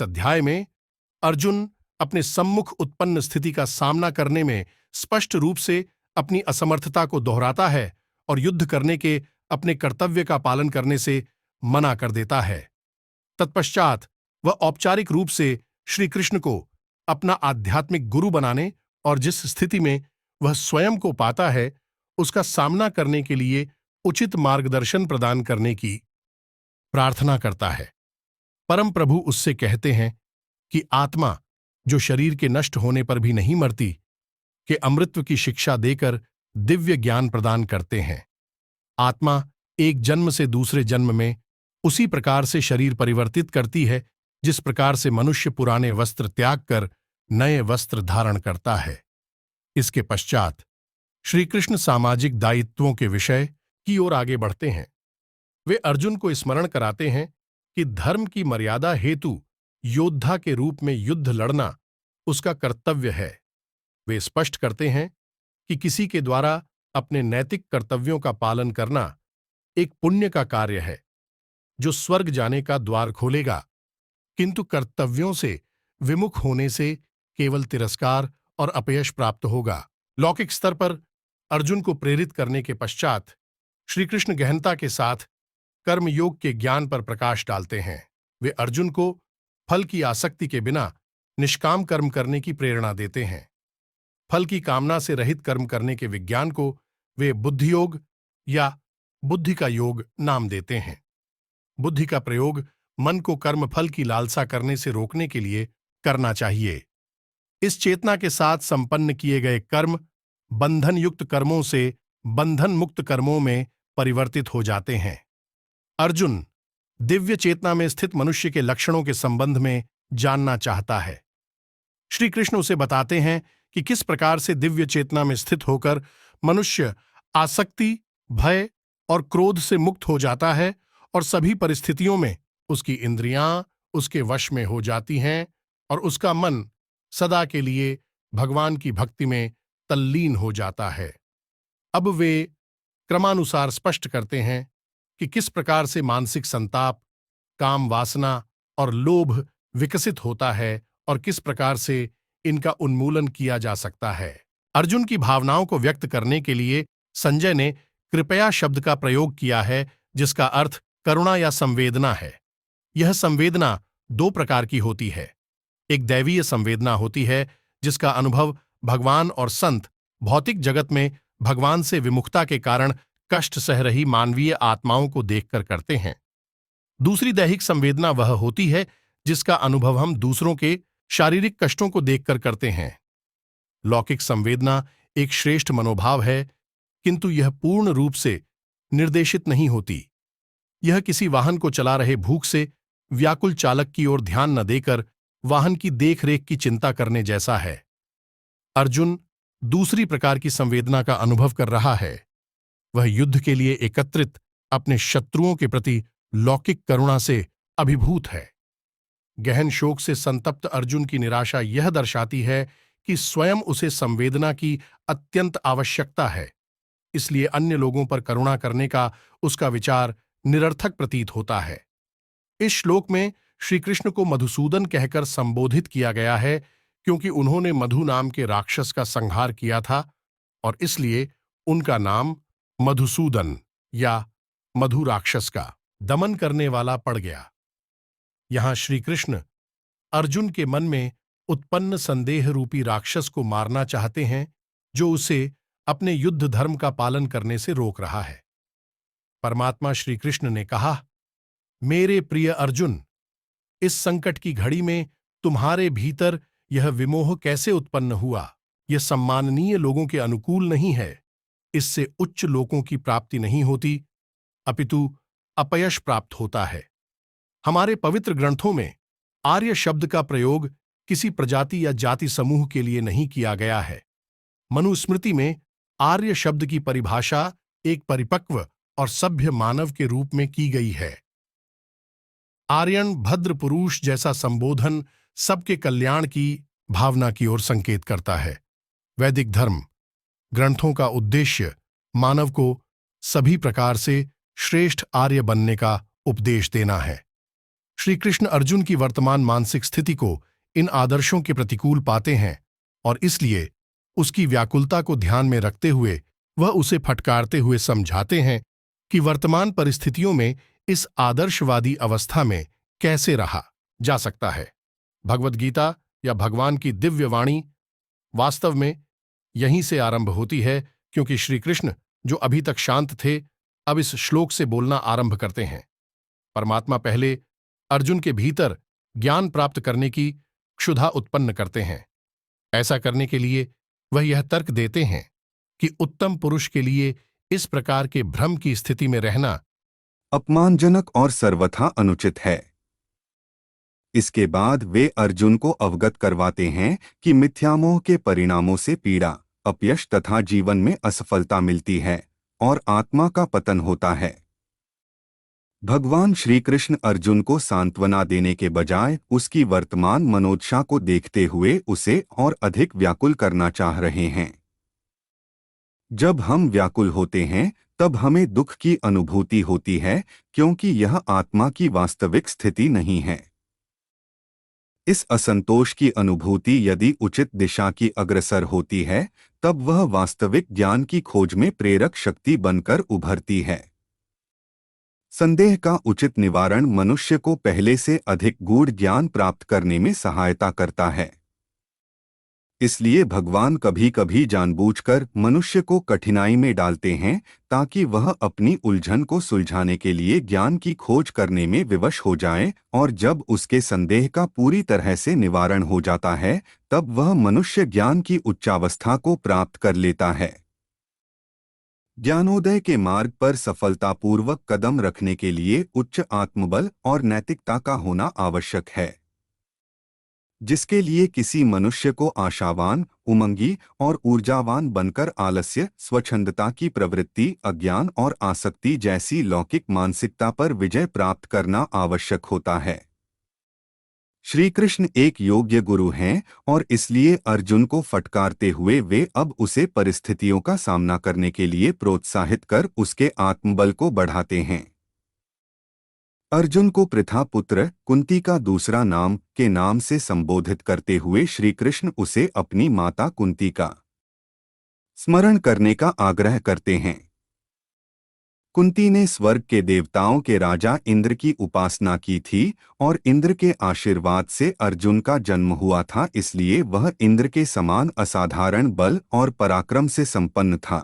इस अध्याय में अर्जुन अपने सम्मुख उत्पन्न स्थिति का सामना करने में स्पष्ट रूप से अपनी असमर्थता को दोहराता है और युद्ध करने के अपने कर्तव्य का पालन करने से मना कर देता है। तत्पश्चात वह औपचारिक रूप से श्री कृष्ण को अपना आध्यात्मिक गुरु बनाने और जिस स्थिति में वह स्वयं को पाता है उसका सामना करने के लिए उचित मार्गदर्शन प्रदान करने की प्रार्थना करता है। परम प्रभु उससे कहते हैं कि आत्मा जो शरीर के नष्ट होने पर भी नहीं मरती, के अमृतत्व की शिक्षा देकर दिव्य ज्ञान प्रदान करते हैं। आत्मा एक जन्म से दूसरे जन्म में उसी प्रकार से शरीर परिवर्तित करती है जिस प्रकार से मनुष्य पुराने वस्त्र त्याग कर नए वस्त्र धारण करता है। इसके पश्चात श्री कृष्ण सामाजिक दायित्वों के विषय की ओर आगे बढ़ते हैं। वे अर्जुन को स्मरण कराते हैं कि धर्म की मर्यादा हेतु योद्धा के रूप में युद्ध लड़ना उसका कर्तव्य है। वे स्पष्ट करते हैं कि किसी के द्वारा अपने नैतिक कर्तव्यों का पालन करना एक पुण्य का कार्य है जो स्वर्ग जाने का द्वार खोलेगा, किंतु कर्तव्यों से विमुख होने से केवल तिरस्कार और अपयश प्राप्त होगा। लौकिक स्तर पर अर्जुन को प्रेरित करने के पश्चात श्री कृष्ण गहनता के साथ कर्मयोग के ज्ञान पर प्रकाश डालते हैं। वे अर्जुन को फल की आसक्ति के बिना निष्काम कर्म करने की प्रेरणा देते हैं। फल की कामना से रहित कर्म करने के विज्ञान को वे बुद्धियोग या बुद्धि का योग नाम देते हैं। बुद्धि का प्रयोग मन को कर्म फल की लालसा करने से रोकने के लिए करना चाहिए। इस चेतना के साथ संपन्न किए गए कर्म बंधन युक्त कर्मों से बंधन मुक्त कर्मों में परिवर्तित हो जाते हैं। अर्जुन दिव्य चेतना में स्थित मनुष्य के लक्षणों के संबंध में जानना चाहता है। श्री कृष्ण उसे बताते हैं कि किस प्रकार से दिव्य चेतना में स्थित होकर मनुष्य आसक्ति, भय और क्रोध से मुक्त हो जाता है और सभी परिस्थितियों में उसकी इंद्रियां उसके वश में हो जाती हैं और उसका मन सदा के लिए भगवान की भक्ति में तल्लीन हो जाता है। अब वे क्रमानुसार स्पष्ट करते हैं कि किस प्रकार से मानसिक संताप, काम वासना और लोभ विकसित होता है और किस प्रकार से इनका उन्मूलन किया जा सकता है। अर्जुन की भावनाओं को व्यक्त करने के लिए संजय ने कृपया शब्द का प्रयोग किया है जिसका अर्थ करुणा या संवेदना है। यह संवेदना दो प्रकार की होती है। एक दैवीय संवेदना होती है जिसका अनुभव भगवान और संत भौतिक जगत में भगवान से विमुखता के कारण कष्ट सह रही मानवीय आत्माओं को देखकर करते हैं। दूसरी दैहिक संवेदना वह होती है जिसका अनुभव हम दूसरों के शारीरिक कष्टों को देखकर करते हैं। लौकिक संवेदना एक श्रेष्ठ मनोभाव है, किंतु यह पूर्ण रूप से निर्देशित नहीं होती। यह किसी वाहन को चला रहे भूख से व्याकुल चालक की ओर ध्यान न देकर वाहन की देखरेख की चिंता करने जैसा है। अर्जुन दूसरी प्रकार की संवेदना का अनुभव कर रहा है। वह युद्ध के लिए एकत्रित अपने शत्रुओं के प्रति लौकिक करुणा से अभिभूत है। गहन शोक से संतप्त अर्जुन की निराशा यह दर्शाती है कि स्वयं उसे संवेदना की अत्यंत आवश्यकता है, इसलिए अन्य लोगों पर करुणा करने का उसका विचार निरर्थक प्रतीत होता है। इस श्लोक में श्री कृष्ण को मधुसूदन कहकर संबोधित किया गया है क्योंकि उन्होंने मधु नाम के राक्षस का संहार किया था और इसलिए उनका नाम मधुसूदन या मधु राक्षस का दमन करने वाला पड़ गया। यहां श्री कृष्ण अर्जुन के मन में उत्पन्न संदेह रूपी राक्षस को मारना चाहते हैं जो उसे अपने युद्ध धर्म का पालन करने से रोक रहा है। परमात्मा श्री कृष्ण ने कहा, मेरे प्रिय अर्जुन, इस संकट की घड़ी में तुम्हारे भीतर यह विमोह कैसे उत्पन्न हुआ? यह सम्माननीय लोगों के अनुकूल नहीं है। इससे उच्च लोकों की प्राप्ति नहीं होती, अपितु अपयश प्राप्त होता है। हमारे पवित्र ग्रंथों में आर्य शब्द का प्रयोग किसी प्रजाति या जाति समूह के लिए नहीं किया गया है। मनुस्मृति में आर्य शब्द की परिभाषा एक परिपक्व और सभ्य मानव के रूप में की गई है। आर्यन भद्र पुरुष जैसा संबोधन सबके कल्याण की भावना की ओर संकेत करता है। वैदिक धर्म ग्रंथों का उद्देश्य मानव को सभी प्रकार से श्रेष्ठ आर्य बनने का उपदेश देना है। श्री कृष्ण अर्जुन की वर्तमान मानसिक स्थिति को इन आदर्शों के प्रतिकूल पाते हैं और इसलिए उसकी व्याकुलता को ध्यान में रखते हुए वह उसे फटकारते हुए समझाते हैं कि वर्तमान परिस्थितियों में इस आदर्शवादी अवस्था में कैसे रहा जा सकता है। भगवद गीता या भगवान की दिव्य वाणी वास्तव में यहीं से आरंभ होती है, क्योंकि श्री कृष्ण जो अभी तक शांत थे अब इस श्लोक से बोलना आरंभ करते हैं। परमात्मा पहले अर्जुन के भीतर ज्ञान प्राप्त करने की क्षुधा उत्पन्न करते हैं। ऐसा करने के लिए वह यह तर्क देते हैं कि उत्तम पुरुष के लिए इस प्रकार के भ्रम की स्थिति में रहना अपमानजनक और सर्वथा अनुचित है। इसके बाद वे अर्जुन को अवगत करवाते हैं कि मिथ्यामोह के परिणामों से पीड़ा, अपयश तथा जीवन में असफलता मिलती है और आत्मा का पतन होता है। भगवान श्री कृष्ण अर्जुन को सांत्वना देने के बजाय उसकी वर्तमान मनोदशा को देखते हुए उसे और अधिक व्याकुल करना चाह रहे हैं। जब हम व्याकुल होते हैं तब हमें दुख की अनुभूति होती है, क्योंकि यह आत्मा की वास्तविक स्थिति नहीं है। इस असंतोष की अनुभूति यदि उचित दिशा की अग्रसर होती है तब वह वास्तविक ज्ञान की खोज में प्रेरक शक्ति बनकर उभरती है। संदेह का उचित निवारण मनुष्य को पहले से अधिक गूढ़ ज्ञान प्राप्त करने में सहायता करता है। इसलिए भगवान कभी कभी जानबूझकर मनुष्य को कठिनाई में डालते हैं ताकि वह अपनी उलझन को सुलझाने के लिए ज्ञान की खोज करने में विवश हो जाए, और जब उसके संदेह का पूरी तरह से निवारण हो जाता है तब वह मनुष्य ज्ञान की उच्चावस्था को प्राप्त कर लेता है। ज्ञानोदय के मार्ग पर सफलतापूर्वक कदम रखने के लिए उच्च आत्मबल और नैतिकता का होना आवश्यक है, जिसके लिए किसी मनुष्य को आशावान, उमंगी और ऊर्जावान बनकर आलस्य, स्वच्छंदता की प्रवृत्ति, अज्ञान और आसक्ति जैसी लौकिक मानसिकता पर विजय प्राप्त करना आवश्यक होता है। श्री कृष्ण एक योग्य गुरु हैं और इसलिए अर्जुन को फटकारते हुए वे अब उसे परिस्थितियों का सामना करने के लिए प्रोत्साहित कर उसके आत्मबल को बढ़ाते हैं। अर्जुन को पृथा पुत्र, कुंती का दूसरा नाम, के नाम से संबोधित करते हुए श्री कृष्ण उसे अपनी माता कुंती का स्मरण करने का आग्रह करते हैं। कुंती ने स्वर्ग के देवताओं के राजा इंद्र की उपासना की थी और इंद्र के आशीर्वाद से अर्जुन का जन्म हुआ था, इसलिए वह इंद्र के समान असाधारण बल और पराक्रम से संपन्न था।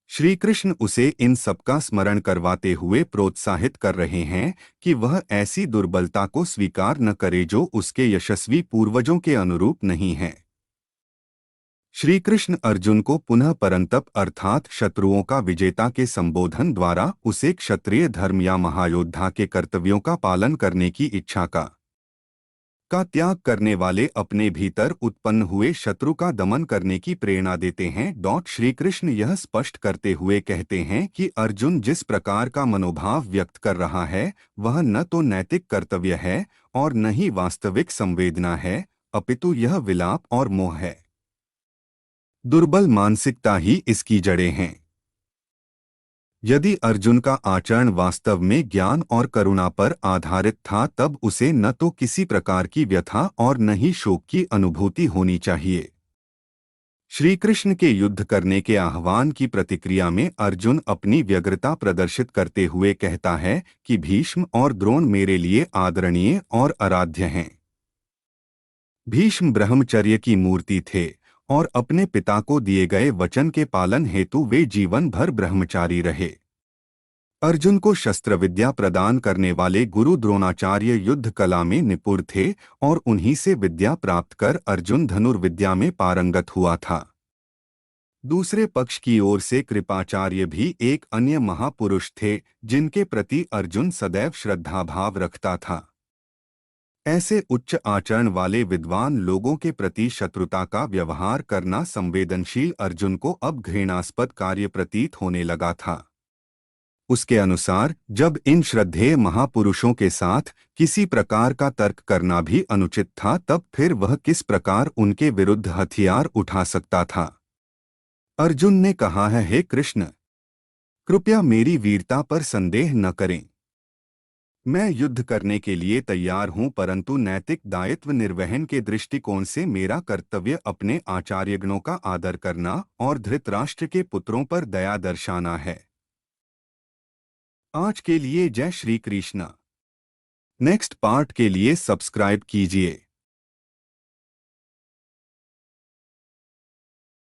श्री कृष्ण उसे इन सबका स्मरण करवाते हुए प्रोत्साहित कर रहे हैं कि वह ऐसी दुर्बलता को स्वीकार न करे जो उसके यशस्वी पूर्वजों के अनुरूप नहीं है। श्री कृष्ण अर्जुन को पुनः परंतप अर्थात शत्रुओं का विजेता के संबोधन द्वारा उसे क्षत्रिय धर्म या महायोद्धा के कर्तव्यों का पालन करने की इच्छा का त्याग करने वाले अपने भीतर उत्पन्न हुए शत्रु का दमन करने की प्रेरणा देते हैं। श्री कृष्ण यह स्पष्ट करते हुए कहते हैं कि अर्जुन जिस प्रकार का मनोभाव व्यक्त कर रहा है वह न तो नैतिक कर्तव्य है और न ही वास्तविक संवेदना है, अपितु यह विलाप और मोह है। दुर्बल मानसिकता ही इसकी जड़ें हैं। यदि अर्जुन का आचरण वास्तव में ज्ञान और करुणा पर आधारित था तब उसे न तो किसी प्रकार की व्यथा और न ही शोक की अनुभूति होनी चाहिए। श्री कृष्ण के युद्ध करने के आह्वान की प्रतिक्रिया में अर्जुन अपनी व्यग्रता प्रदर्शित करते हुए कहता है कि भीष्म और द्रोण मेरे लिए आदरणीय और आराध्य हैं। भीष्म ब्रह्मचर्य की मूर्ति थे और अपने पिता को दिए गए वचन के पालन हेतु वे जीवन भर ब्रह्मचारी रहे। अर्जुन को शस्त्र विद्या प्रदान करने वाले गुरु द्रोणाचार्य युद्ध कला में निपुण थे और उन्हीं से विद्या प्राप्त कर अर्जुन धनुर्विद्या में पारंगत हुआ था। दूसरे पक्ष की ओर से कृपाचार्य भी एक अन्य महापुरुष थे जिनके प्रति अर्जुन सदैव श्रद्धाभाव रखता था। ऐसे उच्च आचरण वाले विद्वान लोगों के प्रति शत्रुता का व्यवहार करना संवेदनशील अर्जुन को अब घृणास्पद कार्य प्रतीत होने लगा था। उसके अनुसार जब इन श्रद्धेय महापुरुषों के साथ किसी प्रकार का तर्क करना भी अनुचित था तब फिर वह किस प्रकार उनके विरुद्ध हथियार उठा सकता था। अर्जुन ने कहा है, हे कृष्ण, कृपया मेरी वीरता पर संदेह न करें। मैं युद्ध करने के लिए तैयार हूं, परंतु नैतिक दायित्व निर्वहन के दृष्टिकोण से मेरा कर्तव्य अपने आचार्यगणों का आदर करना और धृतराष्ट्र के पुत्रों पर दया दर्शाना है। आज के लिए जय श्री कृष्ण। नेक्स्ट पार्ट के लिए सब्सक्राइब कीजिए।